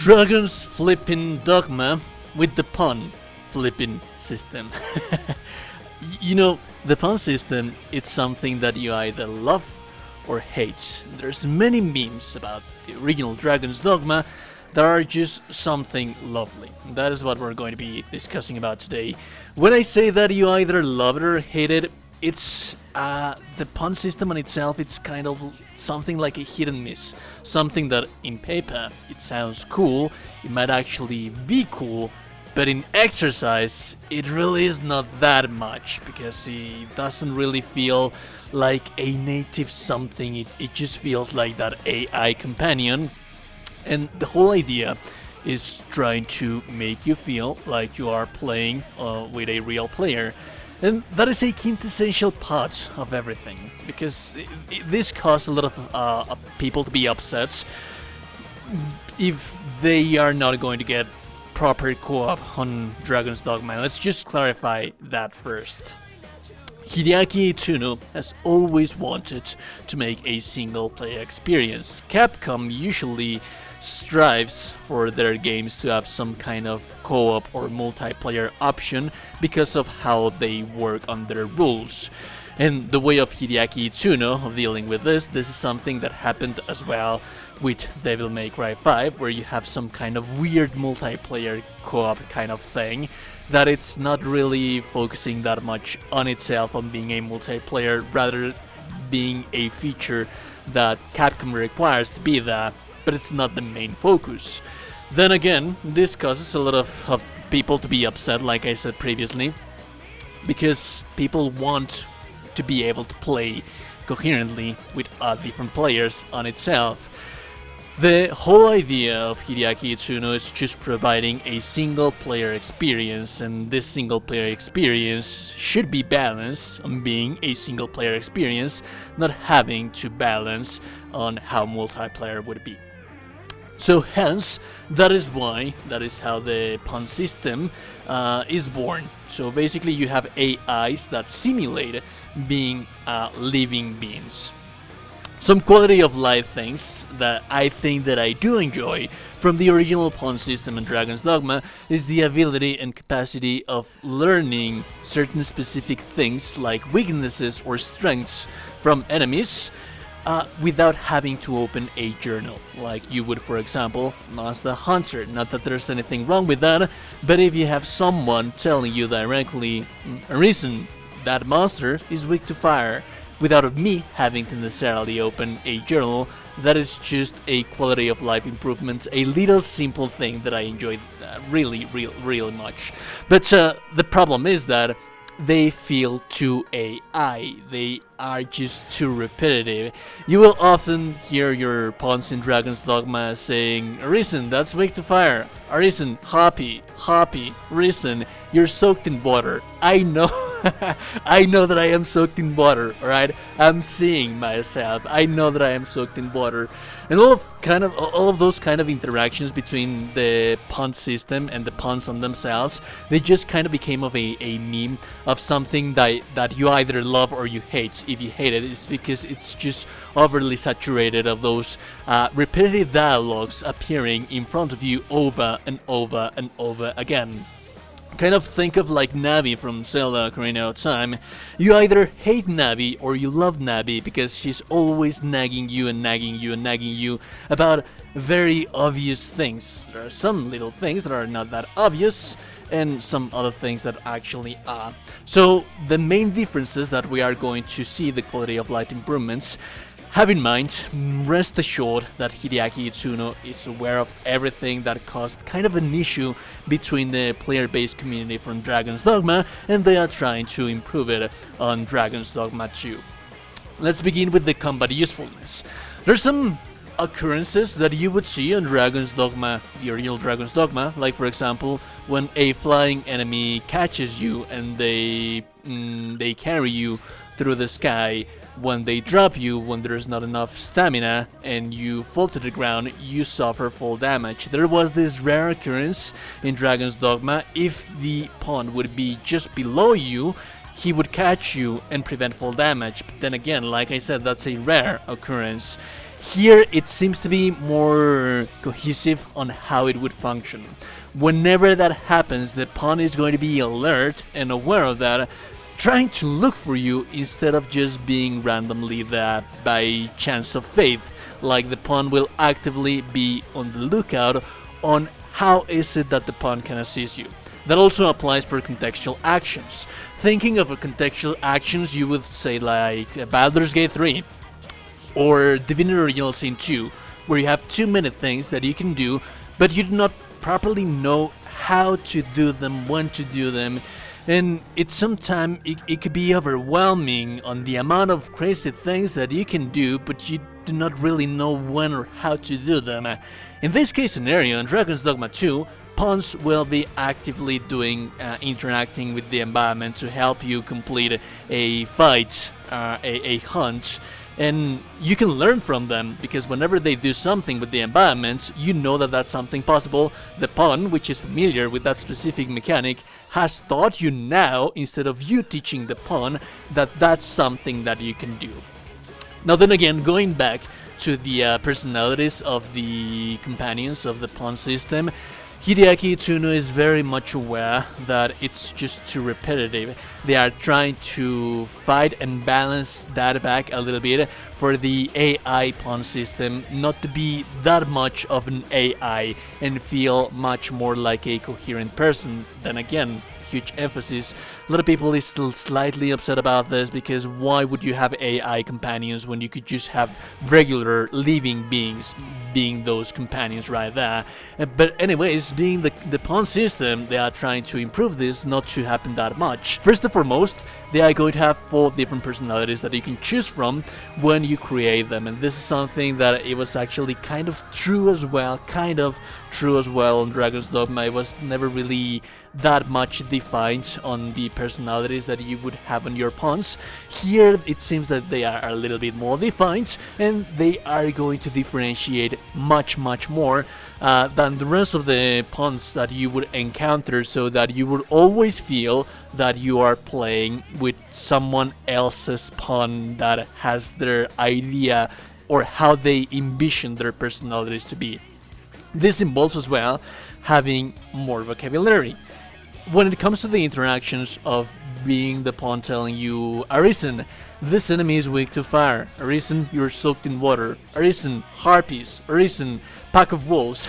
Dragons flipping Dogma with the pun flipping system. You know, the pun system, it's something that you either love or hate. There's many memes about the original Dragon's Dogma that are just something lovely. That is what we're going to be discussing about today. When I say that you either love it or hate it, it's the pun system on itself, it's kind of something like a hit and miss. Something that in paper it sounds cool, it might actually be cool, but in exercise it really is not that much, because it doesn't really feel like a native something, it just feels like that AI companion. And the whole idea is trying to make you feel like you are playing with a real player. And that is a quintessential part of everything, because this caused a lot of people to be upset if they are not going to get proper co-op on Dragon's Dogma. Let's just clarify that first. Hideaki Itsuno has always wanted to make a single-player experience. Capcom usually strives for their games to have some kind of co-op or multiplayer option because of how they work on their rules. And the way of Hideaki Itsuno of dealing with this is something that happened as well with Devil May Cry 5, where you have some kind of weird multiplayer co-op kind of thing, that it's not really focusing that much on itself, on being a multiplayer, rather being a feature that Capcom requires to be that, but it's not the main focus. Then again, this causes a lot of people to be upset, like I said previously, because people want to be able to play coherently with different players on itself. The whole idea of Hideaki Itsuno is just providing a single player experience, and this single player experience should be balanced on being a single player experience, not having to balance on how multiplayer would be. So hence, that is how the pun system is born. So basically you have AIs that simulate being living beings. Some quality of life things that I think that I do enjoy from the original pawn system in Dragon's Dogma is the ability and capacity of learning certain specific things like weaknesses or strengths from enemies without having to open a journal, like you would, for example, Master Hunter. Not that there's anything wrong with that, but if you have someone telling you directly a reason that monster is weak to fire, without me having to necessarily open a journal, that is just a quality of life improvement, a little simple thing that I enjoy really much. But the problem is that they feel too AI, they are just too repetitive. You will often hear your pawns in Dragon's Dogma saying, Arisen, that's weak to fire. Arisen, Hoppy, Arisen, you're soaked in water. I know. I know that I am soaked in water, alright? I'm seeing myself. I know that I am soaked in water. And all of those kind of interactions between the pun system and the puns on themselves, they just kind of became of a meme of something that you either love or you hate. If you hate it, it's because it's just overly saturated of those repetitive dialogues appearing in front of you over and over and over again. Kind of think of like Navi from Zelda Ocarina of Time. You either hate Navi or you love Navi because she's always nagging you and nagging you and nagging you about very obvious things. There are some little things that are not that obvious and some other things that actually are. So the main differences that we are going to see the quality of life improvements, have in mind, rest assured that Hideaki Itsuno is aware of everything that caused kind of an issue between the player-based community from Dragon's Dogma, and they are trying to improve it on Dragon's Dogma 2. Let's begin with the combat usefulness. There's some occurrences that you would see on Dragon's Dogma, the original Dragon's Dogma, like for example, when a flying enemy catches you and they carry you through the sky. When they drop you, when there's not enough stamina and you fall to the ground, you suffer fall damage. There was this rare occurrence in Dragon's Dogma. If the pawn would be just below you, he would catch you and prevent fall damage. But then again, like I said, that's a rare occurrence. Here it seems to be more cohesive on how it would function. Whenever that happens, the pawn is going to be alert and aware of that, trying to look for you instead of just being randomly there by chance of faith. Like the pawn will actively be on the lookout on how is it that the pawn can assist you. That also applies for contextual actions. Thinking of a contextual actions, you would say like Baldur's Gate 3 or Divinity Original Sin 2, where you have 2-minute things that you can do, but you do not properly know how to do them, when to do them, and sometimes it could be overwhelming on the amount of crazy things that you can do, but you do not really know when or how to do them. In this case scenario, in Dragon's Dogma 2, pawns will be actively interacting with the environment to help you complete a fight, a hunt, and you can learn from them, because whenever they do something with the environment, you know that that's something possible. The pawn, which is familiar with that specific mechanic, has taught you now, instead of you teaching the pawn, that that's something that you can do. Now then again, going back to the personalities of the companions of the pawn system, Hideaki Itsuno is very much aware that it's just too repetitive. They are trying to fight and balance that back a little bit for the AI pawn system not to be that much of an AI and feel much more like a coherent person. Then again, huge emphasis. A lot of people is still slightly upset about this, because why would you have AI companions when you could just have regular living beings being those companions right there? But anyways, being the pawn system, they are trying to improve this not to happen that much. First and foremost, they are going to have 4 different personalities that you can choose from when you create them, and this is something that it was actually kind of true as well on Dragon's Dogma. It was never really that much defined on the personalities that you would have on your pawns. Here it seems that they are a little bit more defined, and they are going to differentiate much more than the rest of the pawns that you would encounter, so that you would always feel that you are playing with someone else's pawn that has their idea or how they envision their personalities to be. This involves as well having more vocabulary. When it comes to the interactions of being the pawn telling you, Arisen, this enemy is weak to fire. Arisen, you're soaked in water. Arisen, harpies. Arisen, pack of wolves.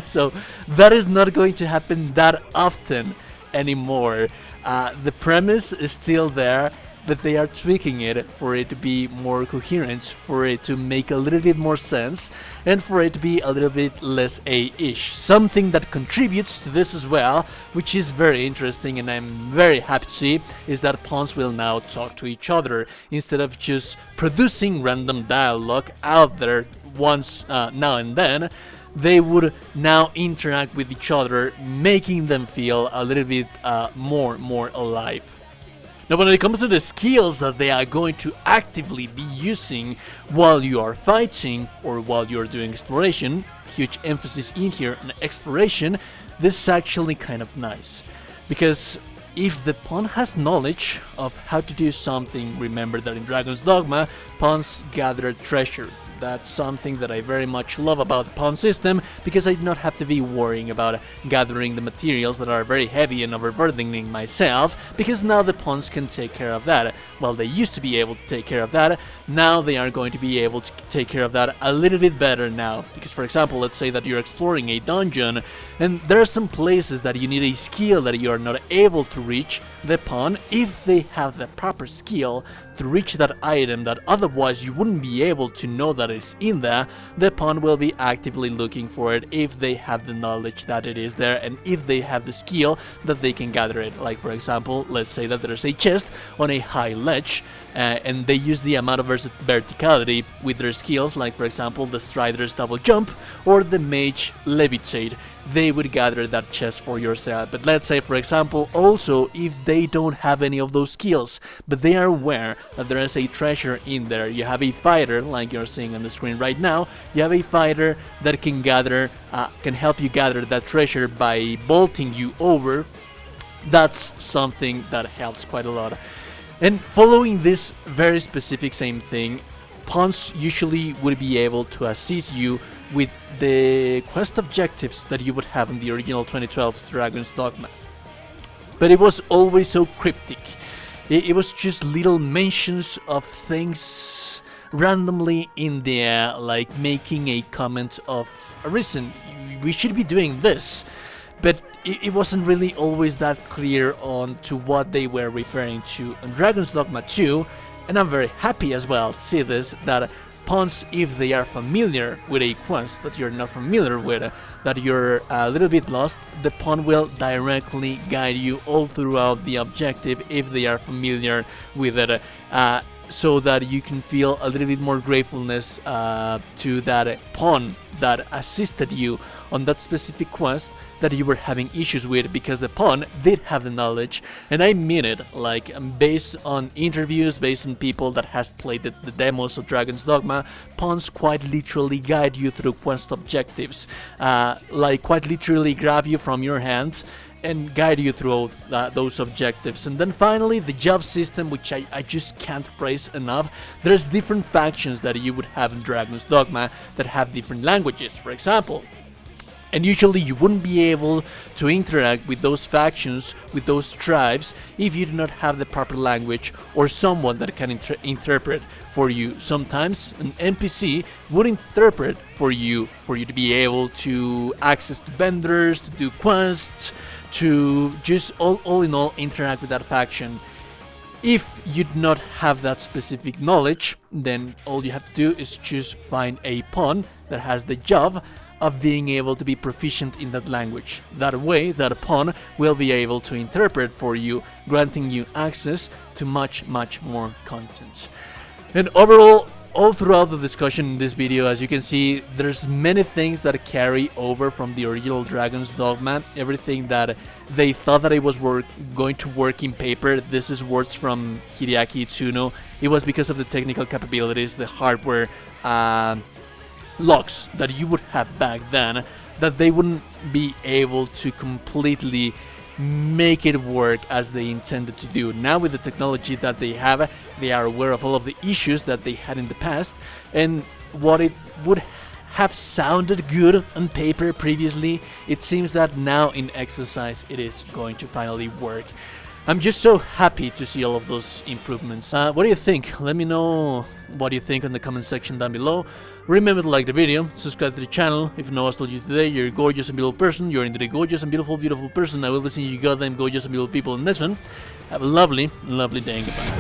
So that is not going to happen that often anymore. The premise is still there, but they are tweaking it for it to be more coherent, for it to make a little bit more sense, and for it to be a little bit less A-ish. Something that contributes to this as well, which is very interesting and I'm very happy to see, is that pawns will now talk to each other, instead of just producing random dialogue out there once now and then. They would now interact with each other, making them feel a little bit more alive. Now when it comes to the skills that they are going to actively be using while you are fighting or while you're doing exploration, huge emphasis in here on exploration, this is actually kind of nice. Because if the pawn has knowledge of how to do something, remember that in Dragon's Dogma, pawns gather treasure. That's something that I very much love about the pawn system, because I do not have to be worrying about gathering the materials that are very heavy and overburdening myself, because now the pawns can take care of that. Well, they used to be able to take care of that, now they are going to be able to take care of that a little bit better now. Because for example, let's say that you're exploring a dungeon, and there are some places that you need a skill that you are not able to reach. The pawn, if they have the proper skill to reach that item that otherwise you wouldn't be able to know that it's in there, the pawn will be actively looking for it if they have the knowledge that it is there, and if they have the skill that they can gather it. Like for example, let's say that there's a chest on a high ledge, and they use the amount of verticality with their skills, like for example the Strider's double jump or the Mage levitate. They would gather that chest for yourself. But let's say for example also if they don't have any of those skills, but they are aware that there is a treasure in there, you have a fighter like you're seeing on the screen right now, you have a fighter that can gather, can help you gather that treasure by bolting you over. That's something that helps quite a lot. And following this very specific same thing, pawns usually would be able to assist you with the quest objectives that you would have in the original 2012 Dragon's Dogma. But it was always so cryptic. It was just little mentions of things randomly in there, like making a comment of a reason we should be doing this, but it wasn't really always that clear on to what they were referring to in Dragon's Dogma 2, and I'm very happy as well to see this, that pawns, if they are familiar with a quest that you're not familiar with, that you're a little bit lost, the pawn will directly guide you all throughout the objective if they are familiar with it, so that you can feel a little bit more gratefulness to that pawn that assisted you on that specific quest that you were having issues with, because the pawn did have the knowledge, and I mean it, like based on interviews, based on people that has played the demos of Dragon's Dogma, pawns quite literally guide you through quest objectives, like quite literally grab you from your hands and guide you through those objectives. And then finally, the job system, which I just can't praise enough. There's different factions that you would have in Dragon's Dogma that have different languages, for example. And usually you wouldn't be able to interact with those factions, with those tribes, if you do not have the proper language or someone that can interpret for you. Sometimes an NPC would interpret for you to be able to access the vendors, to do quests, to just all in all interact with that faction. If you do not have that specific knowledge, then all you have to do is just find a pawn that has the job of being able to be proficient in that language. That way, that pawn will be able to interpret for you, granting you access to much more content. And overall, all throughout the discussion in this video, as you can see, there's many things that carry over from the original Dragon's Dogma. Everything that they thought that it was going to work in paper, this is words from Hideaki Itsuno. It was because of the technical capabilities, the hardware locks that you would have back then, that they wouldn't be able to completely make it work as they intended to do. Now with the technology that they have, they are aware of all of the issues that they had in the past, and what it would have sounded good on paper previously, it seems that now in exercise it is going to finally work. I'm just so happy to see all of those improvements. What do you think? Let me know what you think in the comment section down below. Remember to like the video, subscribe to the channel. If no one told you today, you're a gorgeous and beautiful person. You're indeed a gorgeous and beautiful person. I will be seeing you goddamn gorgeous and beautiful people in the next one. Have a lovely day and goodbye.